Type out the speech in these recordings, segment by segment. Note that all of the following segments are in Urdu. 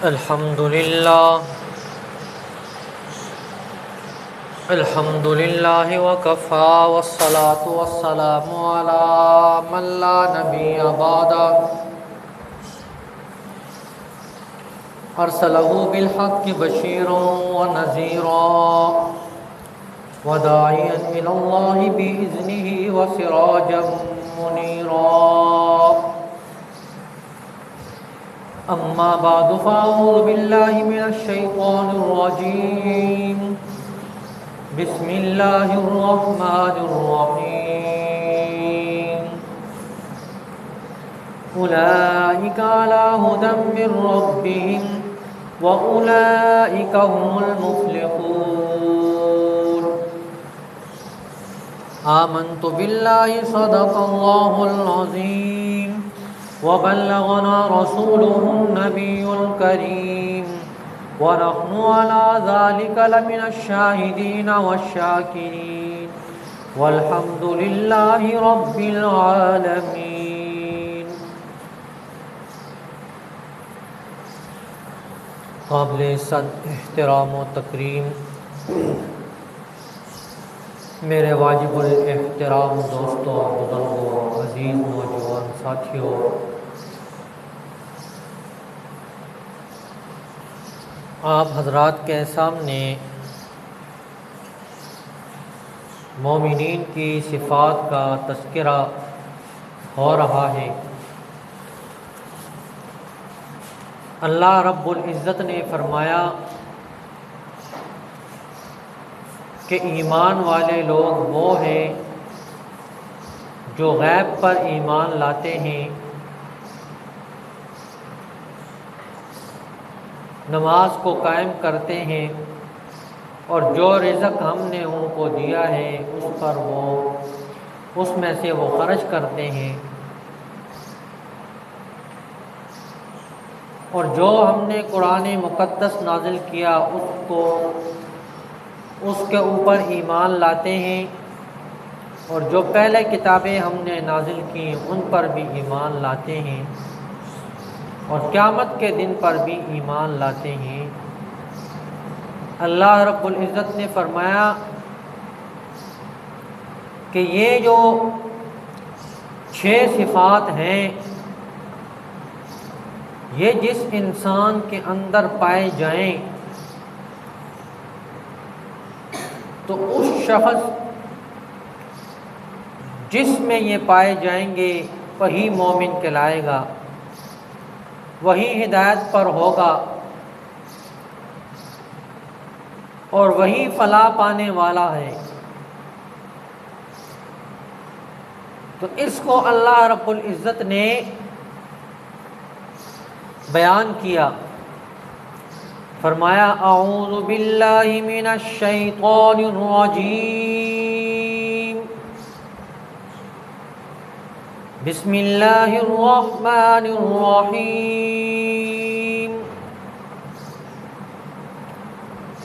الحمد لله وكفى والصلاة والسلام على من لا نبي بعده أرسله بالحق بشيرا ونذيرا وداعيا إلى الله بإذنه وسراجا منيرا أما بعد فأعوذ بالله من الشيطان الرجيم بسم الله الرحمن الرحيم أولئك على هدى من ربهم وأولئك هم المفلحون آمنت بالله صدق الله العظيم وبلغنا رسوله النبي الكريم ونحن على ذلك لمن الشاهدين والشاكرين والحمد لله رب العالمين. قابل صد احترام و تکریم میرے واجب الاحترام دوستوں، بزرگوں، عزیز نوجوان ساتھیوں، آپ حضرات کے سامنے مومنین کی صفات کا تذکرہ ہو رہا ہے۔ اللہ رب العزت نے فرمایا کہ ایمان والے لوگ وہ ہیں جو غیب پر ایمان لاتے ہیں، نماز کو قائم کرتے ہیں، اور جو رزق ہم نے ان کو دیا ہے اس میں سے وہ خرچ کرتے ہیں، اور جو ہم نے قرآن مقدس نازل کیا اس کے اوپر ایمان لاتے ہیں، اور جو پہلے کتابیں ہم نے نازل کی ان پر بھی ایمان لاتے ہیں، اور قیامت کے دن پر بھی ایمان لاتے ہیں۔ اللہ رب العزت نے فرمایا کہ یہ جو 6 صفات ہیں یہ جس انسان کے اندر پائے جائیں تو اس شخص جس میں یہ پائے جائیں گے وہی مومن کہلائے گا، وہی ہدایت پر ہوگا، اور وہی فلاح پانے والا ہے۔ تو اس کو اللہ رب العزت نے بیان کیا، فرمایا اعوذ باللہ من الشیطان الرجیم بسم اللہ الرحمن الرحیم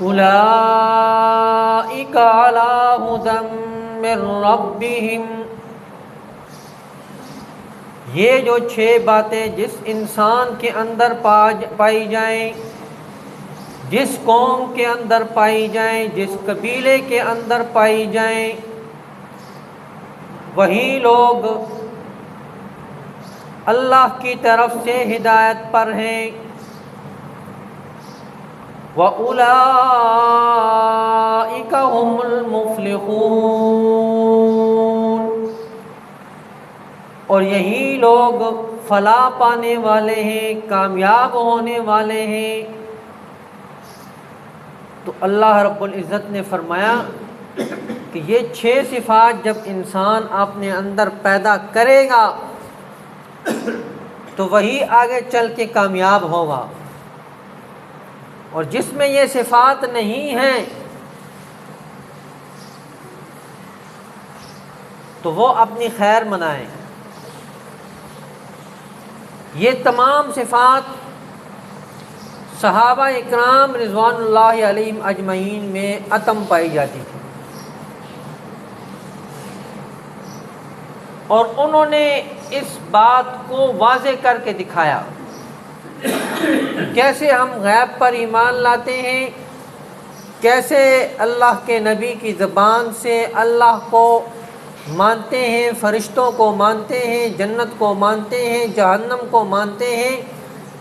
اولئک علی ھدی من ربہم، یہ جو 6 باتیں جس انسان کے اندر پائی جائیں، جس قوم کے اندر پائی جائیں، جس قبیلے کے اندر پائی جائیں، وہی لوگ اللہ کی طرف سے ہدایت پر ہیں۔ وَأُولَئِكَ هُمُ الْمُفْلِحُونَ، اور یہی لوگ فلاح پانے والے ہیں، کامیاب ہونے والے ہیں۔ تو اللہ رب العزت نے فرمایا کہ یہ 6 صفات جب انسان اپنے اندر پیدا کرے گا تو وہی آگے چل کے کامیاب ہوگا، اور جس میں یہ صفات نہیں ہیں تو وہ اپنی خیر منائیں۔ یہ تمام صفات صحابہ اکرام رضوان اللہ علیہم اجمعین میں عدم پائی جاتی تھی، اور انہوں نے اس بات کو واضح کر کے دکھایا کیسے ہم غیب پر ایمان لاتے ہیں، کیسے اللہ کے نبی کی زبان سے اللہ کو مانتے ہیں، فرشتوں کو مانتے ہیں، جنت کو مانتے ہیں، جہنم کو مانتے ہیں،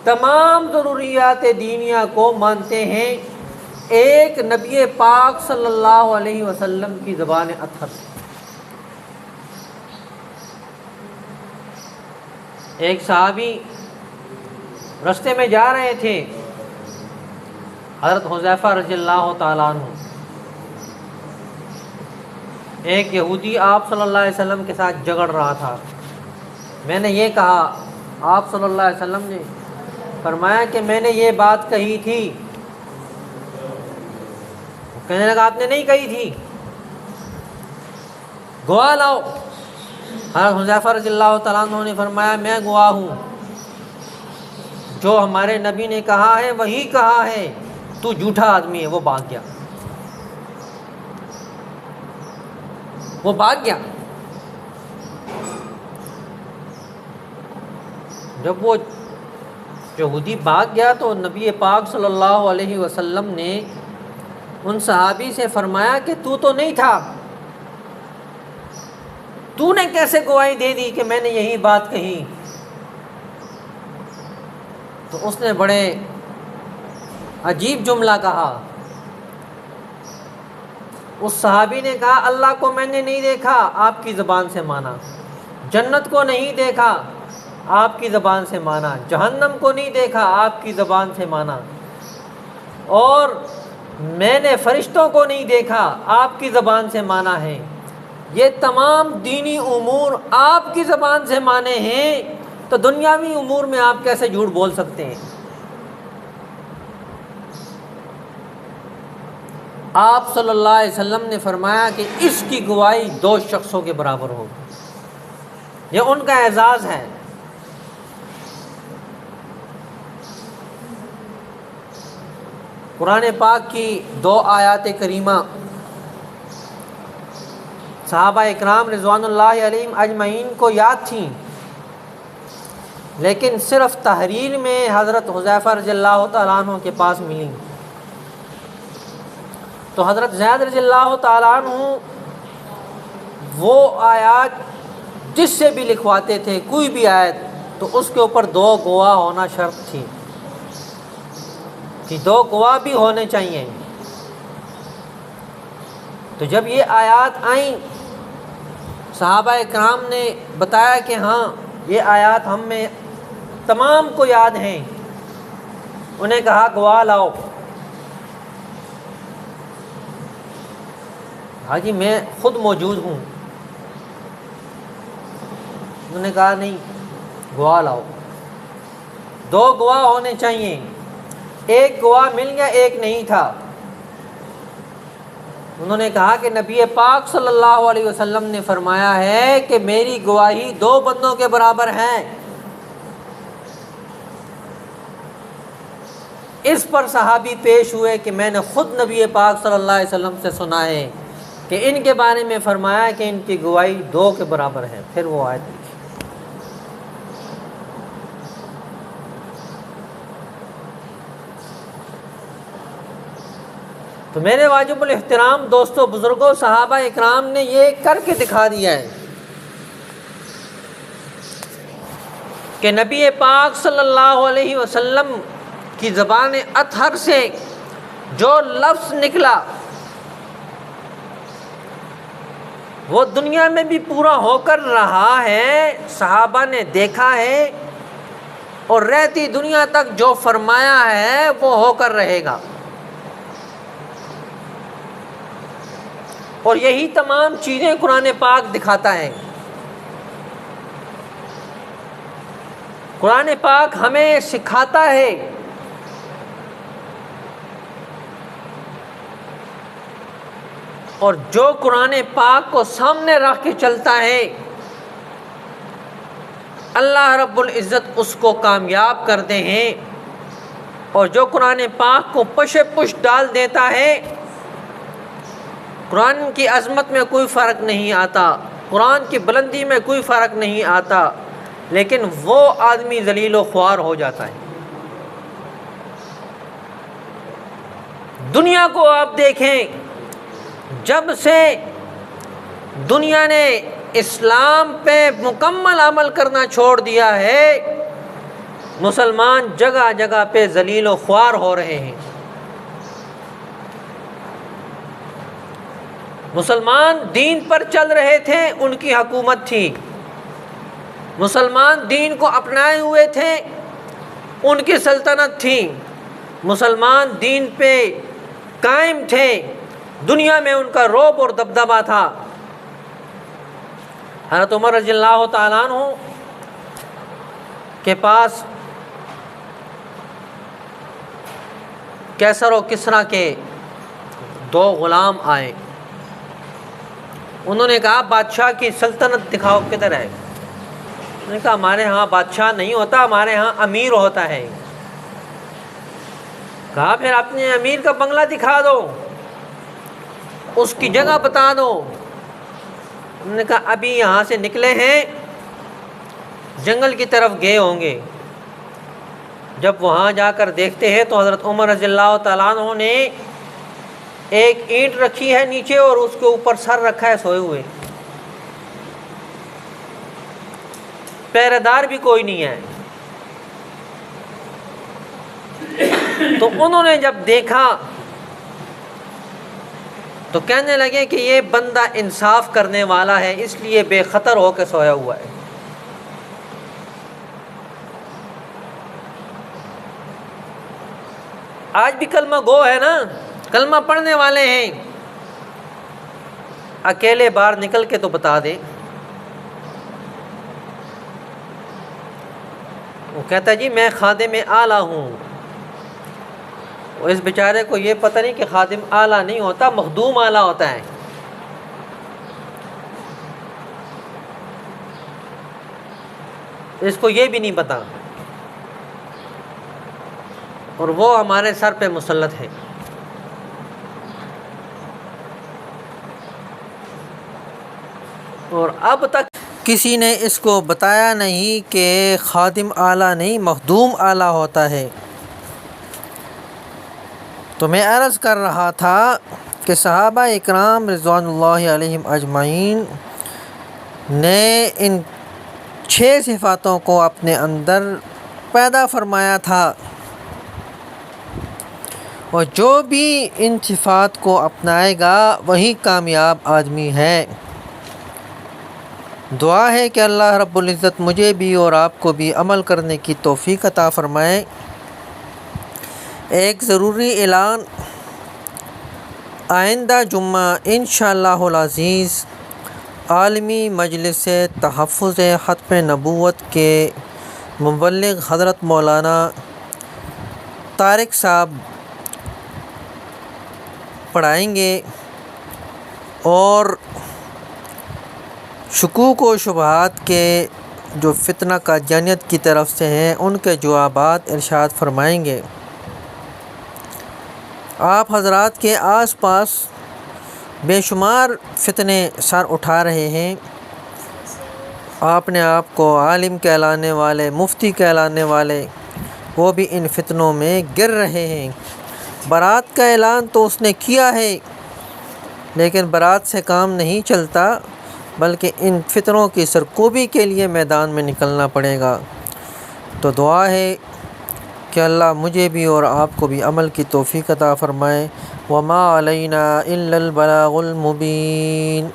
تمام ضروریات دینیہ کو مانتے ہیں، ایک نبی پاک صلی اللہ علیہ وسلم کی زبان اطہر سے۔ ایک صحابی رستے میں جا رہے تھے، حضرت حذیفہ رضی اللہ تعالیٰ عنہ، ایک یہودی آپ صلی اللہ علیہ وسلم کے ساتھ جھگڑ رہا تھا۔ میں نے یہ کہا، آپ صلی اللہ علیہ وسلم نے فرمایا کہ میں نے یہ بات کہی تھی۔ وہ کہنے لگا آپ نے نہیں کہی تھی، گواہ لاؤ۔ حضرت حذیفہ رضی اللہ تعالیٰ عنہ نے فرمایا میں گواہ ہوں، جو ہمارے نبی نے کہا ہے وہی کہا ہے، تو جھوٹا آدمی ہے۔ وہ بھاگ گیا، وہ بھاگ گیا۔ جب وہ یہودی بھاگ گیا تو نبی پاک صلی اللہ علیہ وسلم نے ان صحابی سے فرمایا کہ تو نہیں تھا، تو نے کیسے گواہی دے دی کہ میں نے یہی بات کہی؟ تو اس نے بڑے عجیب جملہ کہا۔ اس صحابی نے کہا اللہ کو میں نے نہیں دیکھا، آپ کی زبان سے مانا، جنت کو نہیں دیکھا، آپ کی زبان سے مانا، جہنم کو نہیں دیکھا، آپ کی زبان سے مانا، اور میں نے فرشتوں کو نہیں دیکھا، آپ کی زبان سے مانا ہے۔ یہ تمام دینی امور آپ کی زبان سے مانے ہیں، تو دنیاوی امور میں آپ کیسے جھوٹ بول سکتے ہیں؟ آپ صلی اللہ علیہ وسلم نے فرمایا کہ اس کی گواہی 2 شخصوں کے برابر ہوگی، یہ ان کا اعزاز ہے۔ قرآن پاک کی 2 آیات کریمہ صحابہ اکرام رضوان اللہ علیہم اجمعین کو یاد تھیں، لیکن صرف تحریر میں حضرت حذیفہ رضی اللہ تعالیٰ عنہ کے پاس ملیں۔ تو حضرت زید رضی اللہ تعالیٰ عنہ وہ آیات جس سے بھی لکھواتے تھے، کوئی بھی آیت، تو اس کے اوپر 2 گواہ ہونا شرط تھی کہ 2 گواہ بھی ہونے چاہیے۔ تو جب یہ آیات آئیں، صحابہ اکرام نے بتایا کہ ہاں یہ آیات ہم میں تمام کو یاد ہیں۔ انہیں کہا گواہ لاؤ۔ ہاں جی میں خود موجود ہوں۔ انہوں نے کہا نہیں، گواہ لاؤ، 2 گواہ ہونے چاہیے۔ ایک گواہ مل گیا، ایک نہیں تھا۔ انہوں نے کہا کہ نبی پاک صلی اللہ علیہ وسلم نے فرمایا ہے کہ میری گواہی 2 بندوں کے برابر ہے۔ اس پر صحابی پیش ہوئے کہ میں نے خود نبی پاک صلی اللہ علیہ وسلم سے سنا ہے کہ ان کے بارے میں فرمایا کہ ان کی گواہی 2 کے برابر ہے۔ پھر وہ آیت لکھی۔ تو میرے واجب الاحترام دوستوں، بزرگوں، صحابہ اکرام نے یہ کر کے دکھا دیا ہے کہ نبی پاک صلی اللہ علیہ وسلم کی زبان اطہر سے جو لفظ نکلا وہ دنیا میں بھی پورا ہو کر رہا ہے، صحابہ نے دیکھا ہے، اور رہتی دنیا تک جو فرمایا ہے وہ ہو کر رہے گا۔ اور یہی تمام چیزیں قرآن پاک دکھاتا ہے۔ قرآن پاک ہمیں سکھاتا ہے اور جو قرآن پاک کو سامنے رکھ کے چلتا ہے اللہ رب العزت اس کو کامیاب کرتے ہیں، اور جو قرآن پاک کو پش پش ڈال دیتا ہے قرآن کی عظمت میں کوئی فرق نہیں آتا، قرآن کی بلندی میں کوئی فرق نہیں آتا، لیکن وہ آدمی ذلیل و خوار ہو جاتا ہے۔ دنیا کو آپ دیکھیں، جب سے دنیا نے اسلام پہ مکمل عمل کرنا چھوڑ دیا ہے، مسلمان جگہ جگہ پہ ذلیل و خوار ہو رہے ہیں۔ مسلمان دین پر چل رہے تھے، ان کی حکومت تھی، مسلمان دین کو اپنائے ہوئے تھے، ان کی سلطنت تھی، مسلمان دین پہ قائم تھے، دنیا میں ان کا رعب اور دبدبہ تھا۔ حضرت عمر رضی اللہ تعالیٰ عنہ کے پاس کیسر و کسریٰ کے 2 غلام آئے، انہوں نے کہا بادشاہ کی سلطنت دکھاؤ کدھر ہے؟ انہوں نے کہا ہمارے ہاں بادشاہ نہیں ہوتا، ہمارے ہاں امیر ہوتا ہے۔ کہا پھر اپنے امیر کا بنگلہ دکھا دو، اس کی جگہ بتا دو۔ انہوں نے کہا ابھی یہاں سے نکلے ہیں، جنگل کی طرف گئے ہوں گے۔ جب وہاں جا کر دیکھتے ہیں تو حضرت عمر رضی اللہ تعالیٰ عنہ نے ایک اینٹ رکھی ہے نیچے اور اس کے اوپر سر رکھا ہے سوئے ہوئے، پہرے دار بھی کوئی نہیں ہے۔ تو انہوں نے جب دیکھا تو کہنے لگے کہ یہ بندہ انصاف کرنے والا ہے، اس لیے بے خطر ہو کے سویا ہوا ہے۔ آج بھی کلمہ گو ہے نا، کلمہ پڑھنے والے ہیں، اکیلے باہر نکل کے تو بتا دے۔ وہ کہتا ہے جی میں خادم اعلیٰ ہوں، اس بیچارے کو یہ پتہ نہیں کہ خادم اعلیٰ نہیں ہوتا، مخدوم اعلیٰ ہوتا ہے۔ اس کو یہ بھی نہیں پتا، اور وہ ہمارے سر پہ مسلط ہے۔ اور اب تک کسی نے اس کو بتایا نہیں کہ خادم اعلیٰ نہیں مخدوم اعلیٰ ہوتا ہے۔ تو میں عرض کر رہا تھا کہ صحابہ اکرام رضوان اللہ علیہم اجمعین نے ان 6 صفاتوں کو اپنے اندر پیدا فرمایا تھا، اور جو بھی ان صفات کو اپنائے گا وہی کامیاب آدمی ہے۔ دعا ہے کہ اللہ رب العزت مجھے بھی اور آپ کو بھی عمل کرنے کی توفیق عطا فرمائے۔ ایک ضروری اعلان، آئندہ جمعہ انشاءاللہ العزیز عالمی مجلس تحفظ ختم نبوت کے مبلغ حضرت مولانا طارق صاحب پڑھائیں گے، اور شکوک و شبہات کے جو فتنہ قادیانیت کی طرف سے ہیں ان کے جوابات ارشاد فرمائیں گے۔ آپ حضرات کے آس پاس بے شمار فتنے سر اٹھا رہے ہیں، آپ نے آپ کو عالم کہلانے والے، مفتی کہلانے والے، وہ بھی ان فتنوں میں گر رہے ہیں۔ برات کا اعلان تو اس نے کیا ہے، لیکن برات سے کام نہیں چلتا، بلکہ ان فتنوں کی سرکوبی کے لیے میدان میں نکلنا پڑے گا۔ تو دعا ہے کہ اللہ مجھے بھی اور آپ کو بھی عمل کی توفیق عطا فرمائے۔ وما علینا الا البلاغ المبین۔